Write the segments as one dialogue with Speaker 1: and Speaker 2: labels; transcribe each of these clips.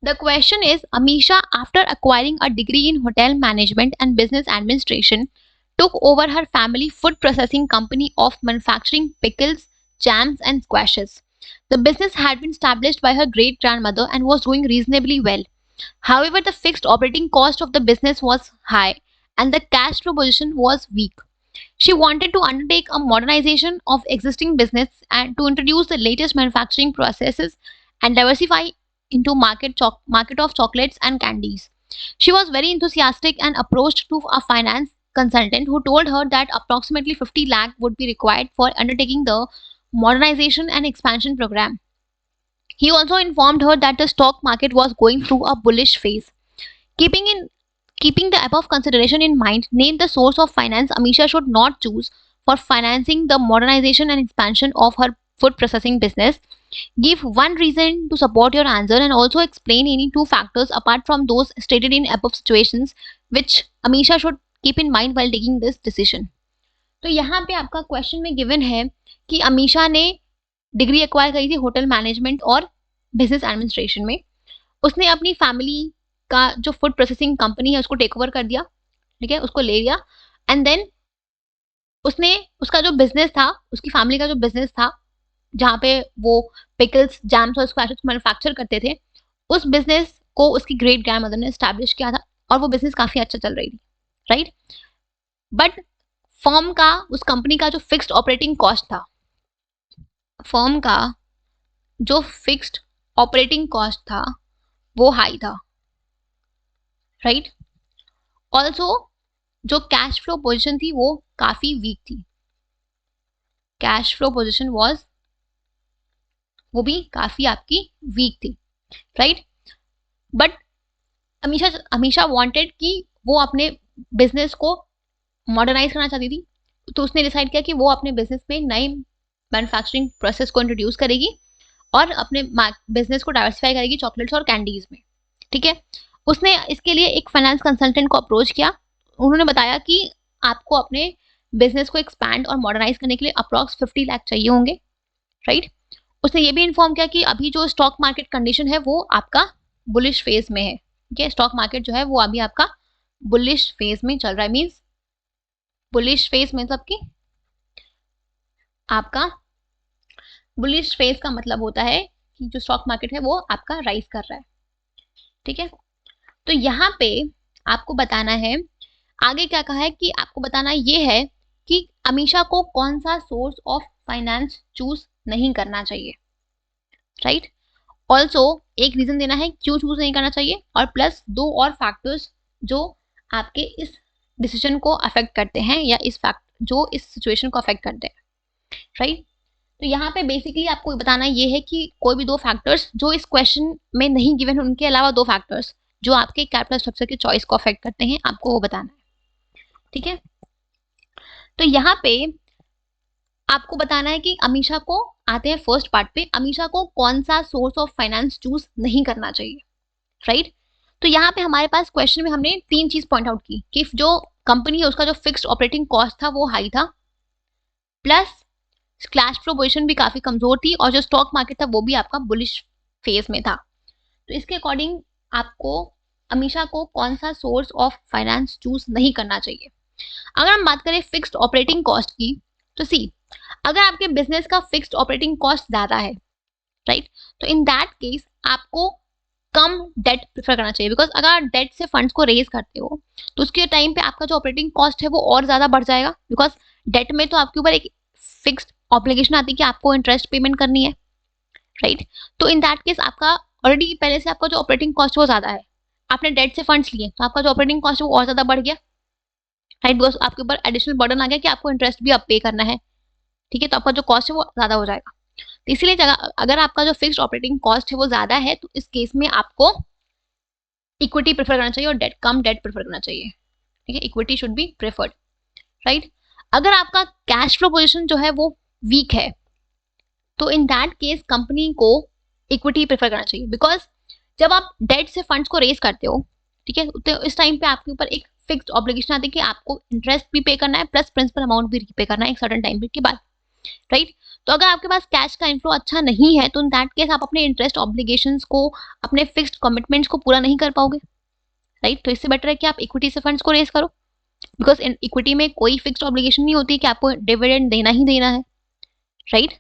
Speaker 1: The question is, Amisha, after acquiring a degree in hotel management and business administration, took over her family food processing company of manufacturing pickles, jams, and squashes. The business had been established by her great grandmother and was doing reasonably well. However, the fixed operating cost of the business was high and the cash flow position was weak. She wanted to undertake a modernization of existing business and to introduce the latest manufacturing processes and diversify into market of chocolates and candies. She was very enthusiastic and approached to a finance consultant who told her that approximately 50 lakh would be required for undertaking the modernization and expansion program. He also informed her that the stock market was going through a bullish phase. Keeping the above consideration in mind, name the source of finance Amisha should not choose for financing the modernization and expansion of her food processing business. Give one reason to support your answer and also explain any two factors apart from those stated in above situations which Amisha should keep in mind while taking this decision. तो यहाँ पे आपका question में given है कि अमीशा ने degree acquire करी थी होटल मैनेजमेंट और बिजनेस एडमिनिस्ट्रेशन में. उसने अपनी फैमिली का जो फूड प्रोसेसिंग कंपनी है उसको टेक ओवर कर दिया, ठीक है, उसको ले लिया. एंड देन उसने उसका जो बिजनेस था, उसकी फैमिली का जो बिजनेस था जहाँ पे वो पिकल्स, जैम्स और स्क्वैशेस मैन्युफैक्चर करते थे, उस बिजनेस को उसकी ग्रेट ग्रैंड मदर ने एस्टैब्लिश किया था और वो बिजनेस काफ़ी अच्छा चल रही थी, राइट. बट फर्म का, उस कंपनी का जो फिक्स्ड ऑपरेटिंग कॉस्ट था, फर्म का जो फिक्स्ड ऑपरेटिंग कॉस्ट था वो हाई था, राइट. ऑल्सो जो कैश फ्लो पोजिशन थी वो काफ़ी वीक थी. कैश फ्लो पोजिशन वॉज, वो भी काफ़ी आपकी वीक थी, राइट. बट अमीशा वांटेड कि वो अपने बिजनेस को मॉडर्नाइज करना चाहती थी, तो उसने डिसाइड किया कि वो अपने बिजनेस में नई मैन्युफैक्चरिंग प्रोसेस को इंट्रोड्यूस करेगी और अपने बिजनेस को डाइवर्सिफाई करेगी चॉकलेट्स और कैंडीज में, ठीक है. उसने इसके लिए एक फाइनेंस कंसल्टेंट को अप्रोच किया. उन्होंने बताया कि आपको अपने बिजनेस को एक्सपैंड और मॉडर्नाइज करने के लिए अप्रॉक्स 50 लाख चाहिए होंगे, राइट. उसने ये भी इन्फॉर्म किया कि अभी जो स्टॉक मार्केट कंडीशन है वो आपका बुलिश फेज में है, ठीक है. स्टॉक मार्केट जो है वो अभी आपका बुलिश फेज में चल रहा है. मीन्स बुलिश फेज में आपका बुलिश फेज का मतलब होता है कि जो स्टॉक मार्केट है वो आपका राइज कर रहा है, ठीक है. तो यहाँ पे आपको बताना है, आगे क्या कहा है कि आपको बताना ये है कि अमीशा को कौन सा सोर्स ऑफ फाइनेंस चूज नहीं करना चाहिए, राइट. ऑल्सो एक रीजन देना है क्यों चूज नहीं करना चाहिए, और प्लस दो और फैक्टर्स जो आपके इस डिसीजन को अफेक्ट करते हैं या जो इस सिचुएशन को अफेक्ट करते हैं, राइट. तो यहाँ पे बेसिकली आपको बताना ये है कि कोई भी दो फैक्टर्स जो इस क्वेश्चन में नहीं गिवन है, उनके अलावा दो फैक्टर्स जो आपके कैपिटल स्ट्रक्चर के चॉइस को अफेक्ट करते हैं, आपको वो बताना है, ठीक है. तो यहाँ पे आपको बताना है कि अमीशा को, आते हैं फर्स्ट पार्ट पे, अमीशा को कौन सा सोर्स ऑफ फाइनेंस चूज नहीं करना चाहिए, राइट. तो यहाँ पे हमारे पास क्वेश्चन में हमने तीन चीज पॉइंट आउट की कि जो कंपनी है उसका जो फिक्स्ड ऑपरेटिंग कॉस्ट था वो हाई था, प्लस कैश फ्लो पोजीशन भी काफी कमजोर थी, और जो स्टॉक मार्केट था वो भी आपका बुलिश फेज में था. तो इसके अकॉर्डिंग आपको अमीशा को कौन सा सोर्स ऑफ फाइनेंस चूज नहीं करना चाहिए. अगर हम बात करें फिक्स्ड ऑपरेटिंग कॉस्ट की, तो सी, अगर आपके बिजनेस का फिक्स्ड ऑपरेटिंग कॉस्ट ज्यादा है, राइट, तो इन दैट केस आपको कम डेट प्रेफर करना चाहिए. बिकॉज अगर आप डेट से फंड्स को रेज करते हो तो उसके टाइम पे आपका जो ऑपरेटिंग कॉस्ट है वो और ज्यादा बढ़ जाएगा. बिकॉज डेट में तो आपके ऊपर एक फिक्स्ड ऑब्लिगेशन आती है कि आपको इंटरेस्ट पेमेंट करनी है, राइट. तो इन दैट केस आपका ऑलरेडी पहले से आपका जो ऑपरेटिंग कॉस्ट वो ज्यादा है, आपने डेट से फंड्स लिए तो आपका जो ऑपरेटिंग कॉस्ट है वो और ज्यादा बढ़ गया, राइट. बिकॉज आपके ऊपर एडिशनल बर्डन आ गया कि आपको इंटरेस्ट भी अब पे करना है, ठीक है. तो आपका जो कॉस्ट है वो ज्यादा हो जाएगा. तो इसीलिए अगर आपका जो फिक्स्ड ऑपरेटिंग कॉस्ट है वो ज्यादा है तो इस केस में आपको इक्विटी प्रेफर करना चाहिए और कम डेट प्रेफर करना चाहिए, ठीक है. Equity should be preferred, right. अगर आपका कैश फ्लो पोजीशन जो है वो वीक है तो इन दैट केस कंपनी को इक्विटी प्रेफर करना चाहिए. बिकॉज जब आप डेट से फंड्स को रेज करते हो, ठीक है, तो इस टाइम पे आपके ऊपर एक फिक्स्ड ऑब्लिगेशन आती है कि आपको इंटरेस्ट भी पे करना है प्लस प्रिंसिपल अमाउंट भी पे करना है एक सर्टेन टाइम के बाद. राइट। तो अगर आपके पास कैश का इनफ्लो अच्छा नहीं है तो इन दैट केस आप अपने इंटरेस्ट ऑब्लिगेशंस को, अपने फिक्स्ड कमिटमेंट्स को पूरा नहीं कर पाओगे, राइट। तो इससे बेटर है कि आप इक्विटी से फंड्स को रेज करो, बिकॉज इन इक्विटी में कोई फिक्स्ड ऑब्लिगेशन नहीं होती कि आपको डिविडेंड देना ही देना है, राइट।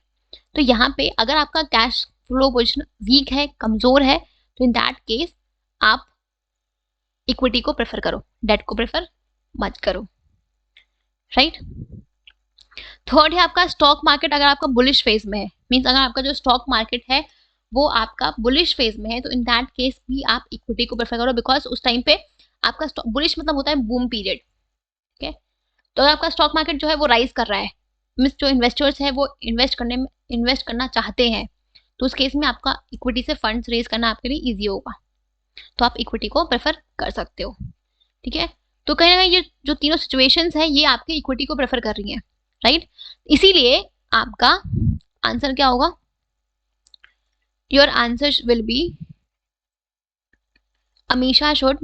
Speaker 1: तो यहाँ पे अगर आपका कैश फ्लो पोजिशन वीक है, कमजोर है, तो इन दैट केस आप इक्विटी को प्रेफर करो, डेट को प्रेफर मत करो, राइट। थर्ड है आपका स्टॉक मार्केट। अगर आपका बुलिश फेज में है, मींस अगर आपका जो स्टॉक मार्केट है वो आपका बुलिश फेज में है, तो इन दैट केस भी आप इक्विटी को प्रेफर करो, बिकॉज उस टाइम पे आपका बुलिश मतलब होता है बूम पीरियड, ठीक है। तो अगर आपका स्टॉक मार्केट जो है वो राइज कर रहा है, मींस जो इन्वेस्टर्स है वो इन्वेस्ट करना चाहते हैं, तो उस केस में आपका इक्विटी से फंड्स रेज करना आपके लिए ईजी होगा, तो आप इक्विटी को प्रेफर कर सकते हो, ठीक है। तो कहीं ना कहीं ये जो तीनों सिचुएशंस है ये आपके इक्विटी को प्रेफर कर रही हैं, राइट। इसीलिए आपका आंसर क्या होगा? Your answer will be Amisha should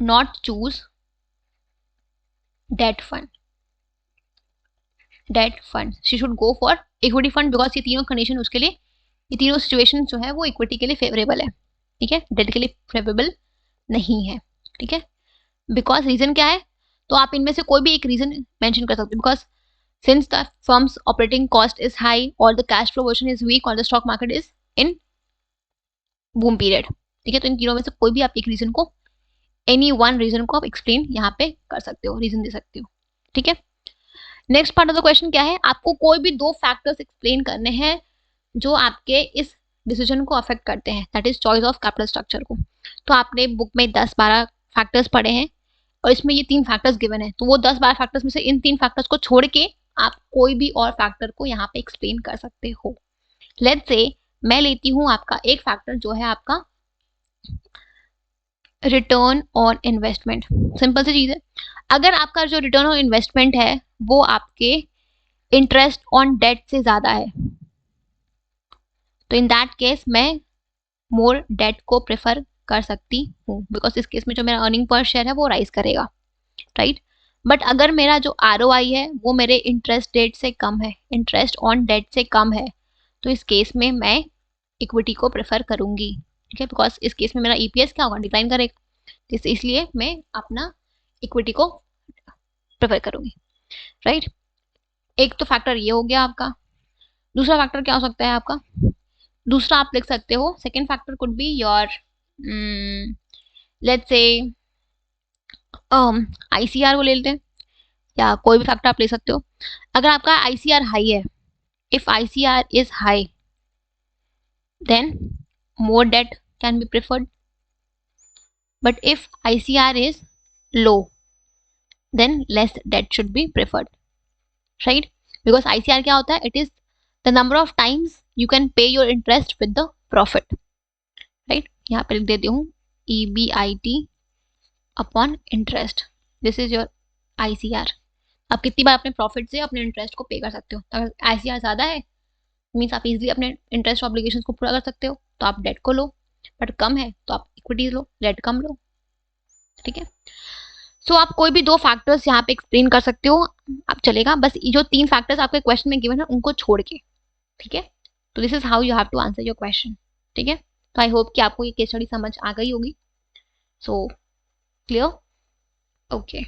Speaker 1: not choose debt fund. She should go for equity fund because ये तीनों कंडीशन उसके लिए, ये तीनों सिचुएशन जो है वो इक्विटी के लिए फेवरेबल है, ठीक है, डेट के लिए फेवरेबल नहीं है, ठीक है। बिकॉज रीजन क्या है? तो आप इनमें से कोई भी एक रीजन मेंशन कर सकते हो, because since the firm's operating cost is high और the cash flow position is weak और the stock market is in boom period, ठीक है। तो इन तीनों में से कोई भी आप एक रीजन को, एनी वन रीजन को आप एक्सप्लेन यहाँ पे कर सकते हो, रीजन दे सकते हो, ठीक है। Next part of the question क्या है? आपको कोई भी दो फैक्टर्स एक्सप्लेन करने हैं जो आपके इस डिसीजन को अफेक्ट करते हैं, that is choice of capital structure को। तो आपने बुक में 10-12 फैक्टर्स पढ़े हैं और इसमें ये 3 फैक्टर्स गिवन है, तो वो 10-12 फैक्टर्स में से इन 3 फैक्टर्स को छोड़ के आप कोई भी और फैक्टर को यहाँ पे एक्सप्लेन कर सकते हो। लेट्स से मैं लेती हूँ आपका एक फैक्टर जो है आपका रिटर्न ऑन इन्वेस्टमेंट। सिंपल सी चीज है, अगर आपका जो रिटर्न ऑन इन्वेस्टमेंट है वो आपके इंटरेस्ट ऑन डेट से ज्यादा है, तो इन दैट केस मैं मोर डेट को प्रेफर कर सकती हूँ, बिकॉज इस केस में जो मेरा अर्निंग पर शेयर है वो राइज करेगा, राइट। बट अगर मेरा जो ROI है वो मेरे इंटरेस्ट डेट से कम है, इंटरेस्ट ऑन डेट से कम है, तो इस केस में मैं इक्विटी को प्रेफर करूंगी, ठीक है, बिकॉज इस केस में मेरा EPS क्या होगा? डिक्लाइन करेगा, इसलिए मैं अपना इक्विटी को प्रेफर करूंगी, राइट। एक तो फैक्टर ये हो गया आपका। दूसरा फैक्टर क्या हो सकता है आपका? दूसरा आप लिख सकते हो, second factor could be your let's say ICR को ले लेते हैं, या कोई भी फैक्टर आप ले सकते हो। अगर आपका ICR हाई है, if ICR is high then more debt can be preferred, but if ICR is low then less debt should be preferred, right? Because ICR क्या होता है? It is the number of times you can pay your interest with the profit, right? यहाँ पे लिख देती हूँ EBIT upon interest, this is your ICR। आप कितनी बार अपने प्रॉफिट से अपने इंटरेस्ट को पे कर सकते हो। अगर ICR ज्यादा है मीन्स आप इजीली अपने इंटरेस्ट ऑब्लिगेशन को पूरा कर सकते हो, तो आप डेट को लो, बट कम है तो आप इक्विटी लो, डेट कम लो, ठीक है। सो आप कोई भी दो फैक्टर्स यहाँ पे एक्सप्लेन कर सकते हो, आप चलेगा, बस जो 3 फैक्टर्स आपके क्वेश्चन में गिवन है उनको छोड़ के, ठीक है। तो this is how you have to answer your question, ठीक है। तो आई होप कि आपको ये केस स्टडी समझ आ गई होगी। So clear? ओके।